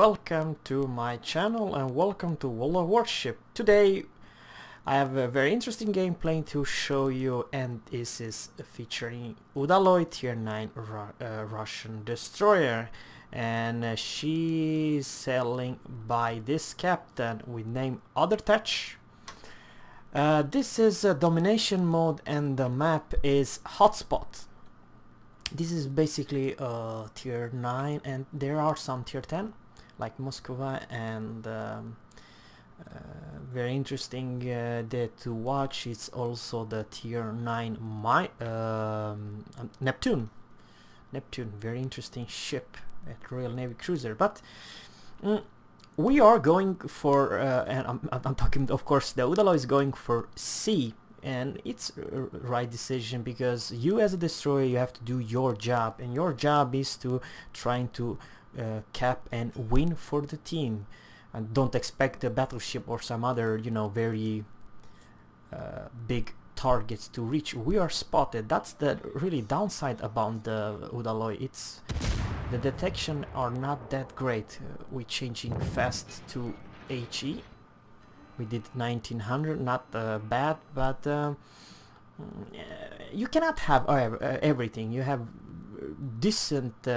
welcome to my channel and welcome to World of Warship. Today I have a very interesting gameplay to show you, and this is featuring Udaloi tier 9 Russian destroyer, and she's sailing by this captain with name Udaloi. This is a domination mode and the map is Hotspot. This is basically tier 9, and there are some tier 10 like Moscow, and very interesting there to watch. It's also the tier 9 Neptune, very interesting ship, a Royal Navy cruiser. But we are going for and I'm talking, of course, the Udaloi is going for C. And it's a right decision, because you as a destroyer, you have to do your job, and your job is to trying to cap and win for the team, and don't expect a battleship or some other, you know, very big targets to reach. We are spotted. That's the really downside about the Udaloi. It's the detection are not that great. We're changing fast to HE. We did 1900, not bad, but you cannot have everything. You have decent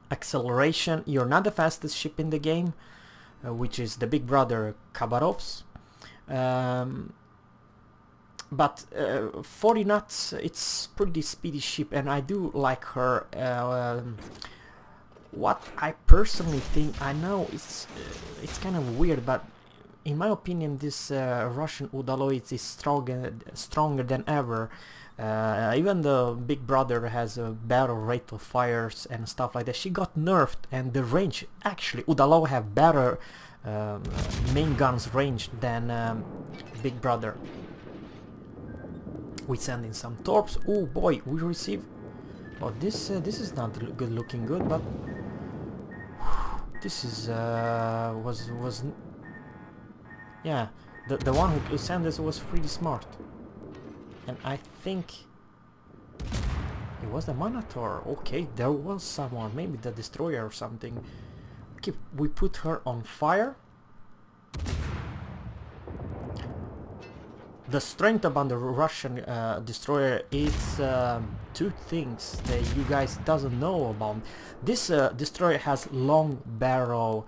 acceleration. You're not the fastest ship in the game, which is the big brother Khabarovsk. But 40 knots, it's pretty speedy ship, and I do like her. What I personally think, I know it's kind of weird, but in my opinion, this Russian Udaloi is stronger than ever. Even the big brother has a better rate of fires and stuff like that. She got nerfed, and the range, actually Udaloi have better main guns range than big brother. We send in some torps. Oh boy, we receive. Oh, this is not good looking good, but this is was yeah, the one who sent this was pretty smart, and I think it was the Minotaur. Okay, there was someone, maybe the destroyer or something. Okay, we put her on fire. The strength about the Russian destroyer is two things that you guys doesn't know about. This destroyer has long barrel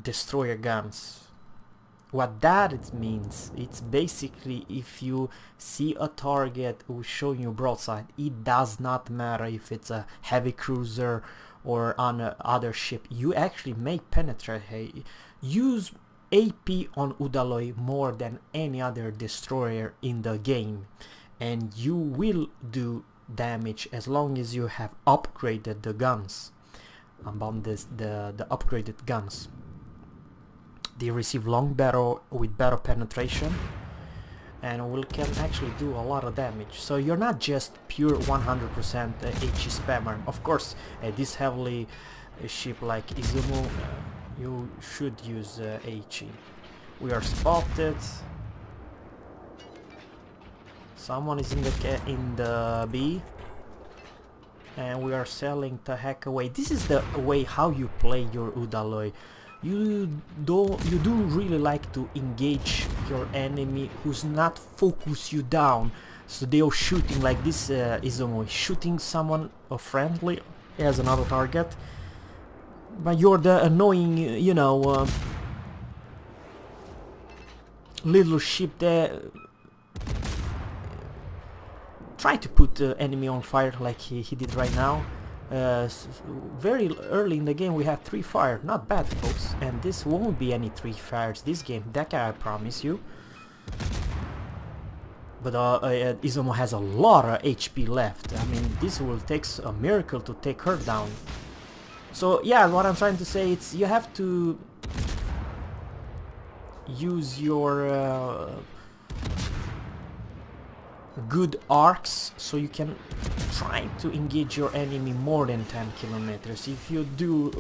destroyer guns. What that it means, it's basically if you see a target who's showing you broadside, it does not matter if it's a heavy cruiser or on other ship, you actually make penetrate. Hey, use AP on Udaloi more than any other destroyer in the game, and you will do damage as long as you have upgraded the guns. About this, the upgraded guns, they receive long barrel with better penetration, and can actually do a lot of damage. So you're not just pure 100% HE spammer. Of course, this heavily ship like Izumo, you should use HE. We are spotted. Someone is in the B, and we are sailing the heck away. This is the way how you play your Udaloi. You do really like to engage your enemy who's not focus you down. So they are shooting like this. Izumo shooting someone friendly as another target, but you're the annoying, you know, little ship there. Try to put the enemy on fire like he did right now. Very early in the game we have 3 fire, not bad, folks, and this won't be any 3 fires this game, that I promise you. But Izumo has a lot of HP left. I mean, this will take a miracle to take her down. So yeah, what I'm trying to say is you have to use your good arcs, so you can try to engage your enemy more than 10 kilometers. If you do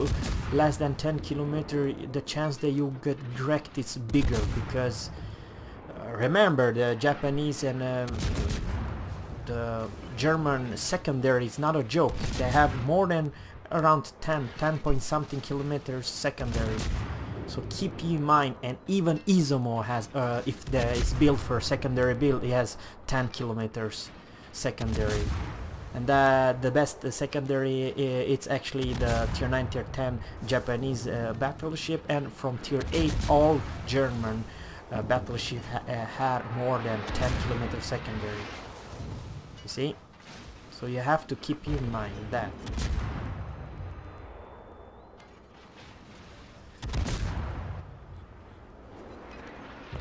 less than 10 kilometers, the chance that you get wrecked is bigger, because remember, the Japanese and the German secondary is not a joke. They have more than around 10 point something kilometers secondary. So keep in mind, and even Izumo has, if it's built for secondary build, it has 10 kilometers secondary. And the best secondary, it's actually the tier 9, tier 10 Japanese battleship, and from tier 8 all German battleship had more than 10 kilometers secondary. You see? So you have to keep in mind that.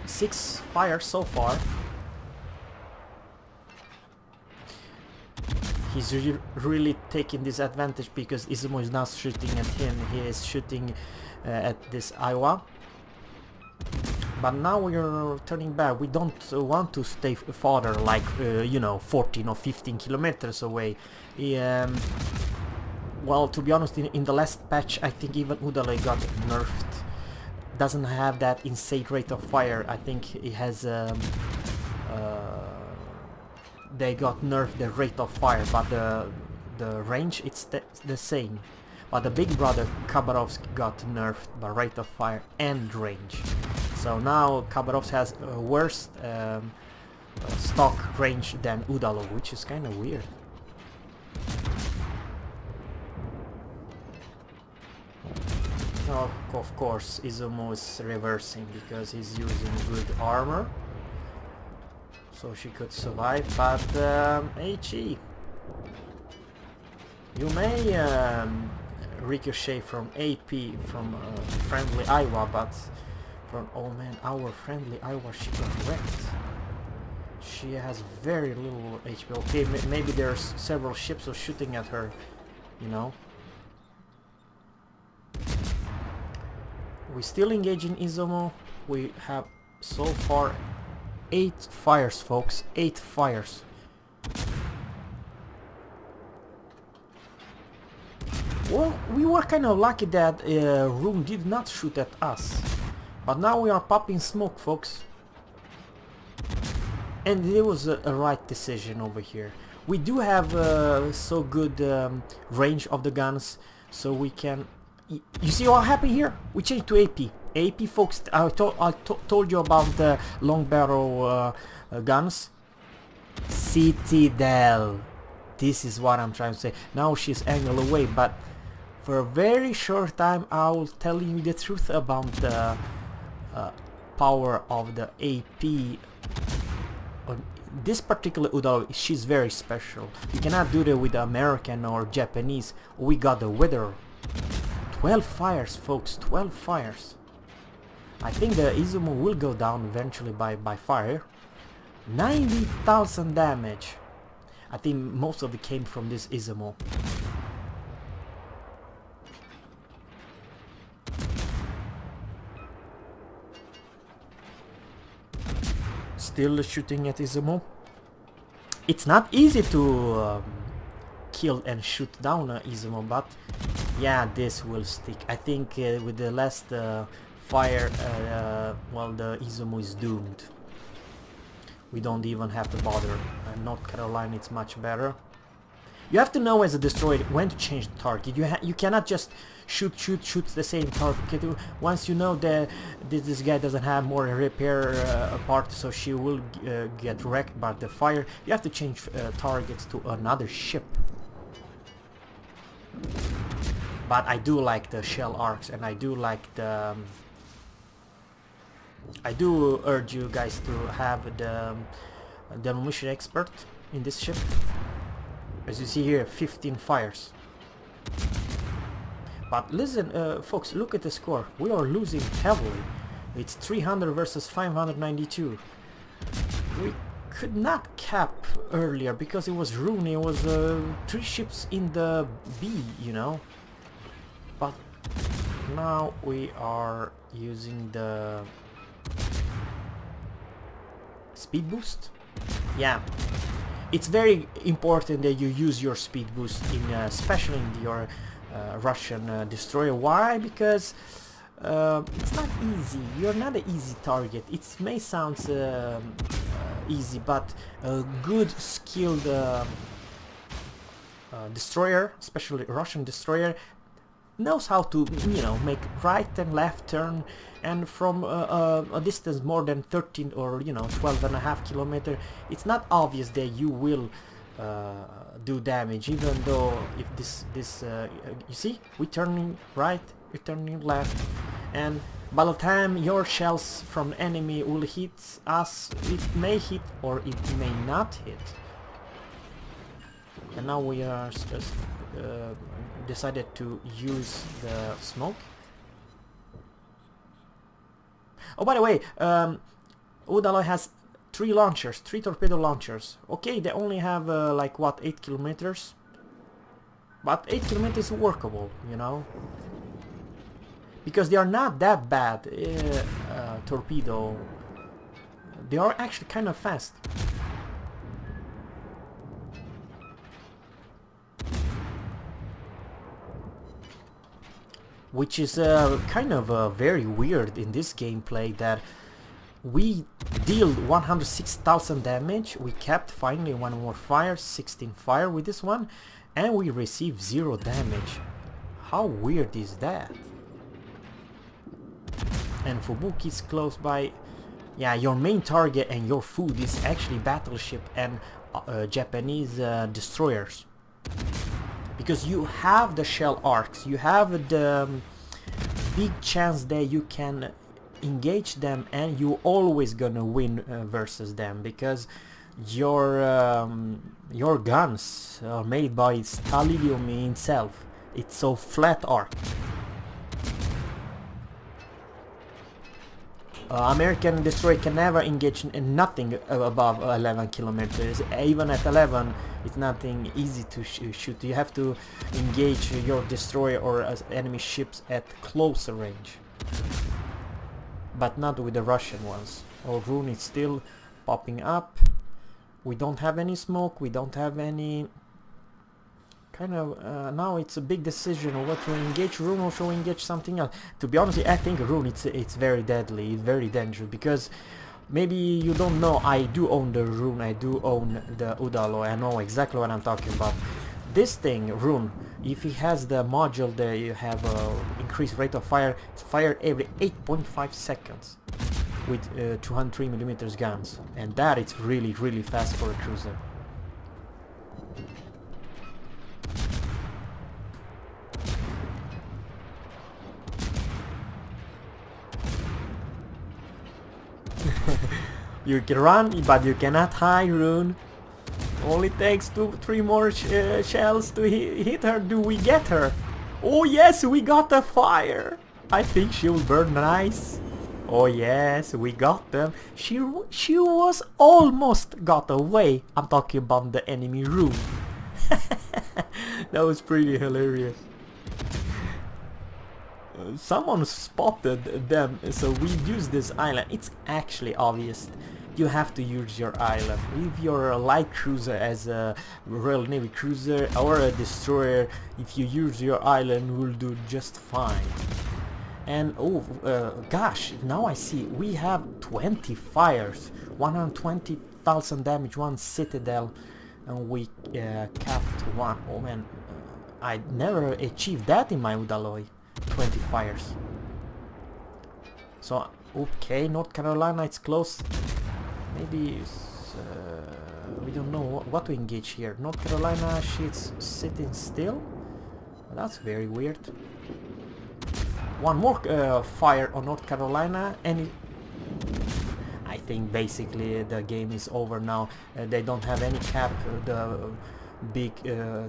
Six fires so far. He's really taking this advantage because Izumo is not shooting at him, he is shooting at this Iowa. But now we're turning back. We don't want to stay farther, like you know, 14 or 15 kilometers away. Well, to be honest, in the last patch I think even Udaloi got nerfed. Doesn't have that insane rate of fire. I think it has they got nerfed the rate of fire, but the range it's the same. But the big brother Khabarovsk got nerfed by rate of fire and range. So now Khabarovsk has a worse stock range than Udaloi, which is kind of weird. Of course, Izumo is reversing because he's using good armor, so she could survive. But HE, you may ricochet from AP from friendly Iowa, but from, oh man, our friendly Iowa, she got wrecked. She has very little HP. Okay, maybe there's several ships are shooting at her, you know. We still engage in Izumo. We have so far 8 fires, folks. 8 fires. Well, we were kind of lucky that Room did not shoot at us. But now we are popping smoke, folks. And it was a right decision over here. We do have so good range of the guns, so we can... You see what happened here? We changed to AP. AP, folks, I told you about the long barrel guns. Citadel. This is what I'm trying to say. Now she's angled away, but for a very short time I will tell you the truth about the power of the AP. This particular Udaloi, she's very special. You cannot do that with the American or Japanese. We got the weather. 12 fires, folks, 12 fires. I think the Izumo will go down eventually by fire. 90,000 damage. I think most of it came from this Izumo. Still shooting at Izumo. It's not easy to kill and shoot down Izumo, but yeah, this will stick. I think with the last fire, well, the Izumo is doomed. We don't even have to bother. North Carolina, it's much better. You have to know as a destroyer when to change the target. You cannot just shoot the same target. Once you know that this guy doesn't have more repair part, so she will get wrecked by the fire. You have to change targets to another ship. But I do like the shell arcs, and I do like the... I do urge you guys to have the demolition expert in this ship. As you see here, 15 fires. But listen, folks, look at the score. We are losing heavily. It's 300 versus 592. We could not cap earlier because it was Rooney. It was 3 ships in the B, you know. But now we are using the speed boost. Yeah, it's very important that you use your speed boost in especially in your Russian destroyer. Why? Because it's not easy. You're not an easy target. It may sound easy, but a good skilled destroyer, especially Russian destroyer, knows how to, you know, make right and left turn, and from a distance more than 13 or, you know, 12.5 kilometer, it's not obvious that you will do damage, even though if this you see, we're turning right, we're turning left, and by the time your shells from enemy will hit us, it may hit or it may not hit. And now we are decided to use the smoke. Oh, by the way, Udaloi has 3 launchers, 3 torpedo launchers. Okay, they only have like what, 8 kilometers? But 8 kilometers is workable, you know? Because they are not that bad torpedo. They are actually kind of fast. Which is kind of very weird in this gameplay, that we deal 106,000 damage, we kept finally one more fire, 16 fire with this one, and we receive 0 damage. How weird is that? And Fubuki is close by. Yeah, your main target and your food is actually battleship and Japanese destroyers. Because you have the shell arcs, you have the big chance that you can engage them, and you always gonna win versus them, because your guns are made by Stalilium itself. It's so flat arc. American destroyer can never engage in nothing above 11 kilometers. Even at 11, it's nothing easy to shoot. You have to engage your destroyer or enemy ships at closer range, but not with the Russian ones. Our rune is still popping up. We don't have any smoke. We don't have any kind of now it's a big decision of what to engage, rune or to engage something else. To be honest, I think rune it's very deadly, it's very dangerous, because maybe you don't know, I do own the rune, I do own the Udaloi, I know exactly what I'm talking about. This thing, rune, if it has the module that you have increased rate of fire, it's fire every 8.5 seconds with 203mm guns, and that is really fast for a cruiser. You can run, but you cannot hide, rune. Only takes 2-3 more shells to hit her. Do we get her? Oh yes, we got the fire. I think she will burn nice. Oh yes, we got them. She was almost got away. I'm talking about the enemy rune. That was pretty hilarious. Someone spotted them, so we use this island. It's actually obvious. You have to use your island. If you're a light cruiser as a Royal Navy cruiser or a destroyer, if you use your island, will do just fine. And oh gosh, now I see we have 20 fires, 120,000 damage, 1 citadel, and we capped 1. Oh man, I never achieved that in my Udaloi. 20 fires. So okay, North Carolina, it's close. Maybe we don't know what to engage here. North Carolina, she's sitting still. That's very weird. One more fire on North Carolina, and I think basically the game is over now. They don't have any cap. The big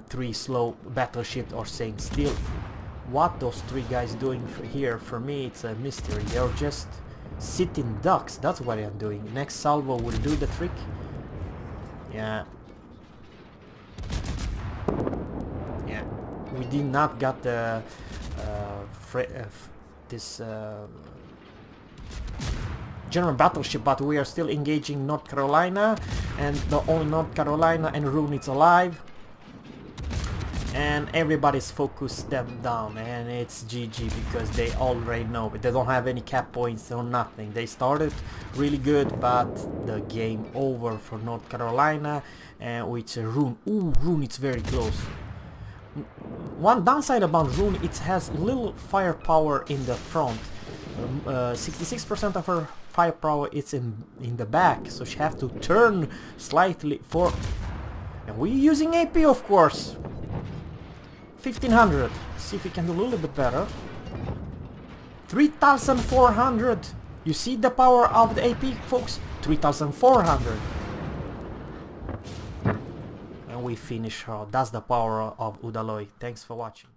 3 slow battleships are staying still. What those 3 guys doing here, for me it's a mystery. They're just sitting ducks, that's what I'm doing. Next salvo will do the trick. Yeah, we did not got the this German battleship, but we are still engaging North Carolina, and the only North Carolina and rune is alive. And everybody's focused them down, and it's GG, because they already know, but they don't have any cap points or nothing. They started really good, but the game over for North Carolina, and with rune. Ooh, rune, it's very close. One downside about Rune, it has little firepower in the front. 66% of her firepower is in the back, so she have to turn slightly for... And we're using AP, of course. 1500. See if we can do a little bit better. 3400. You see the power of the AP, folks? 3400. And we finish her. That's the power of Udaloi. Thanks for watching.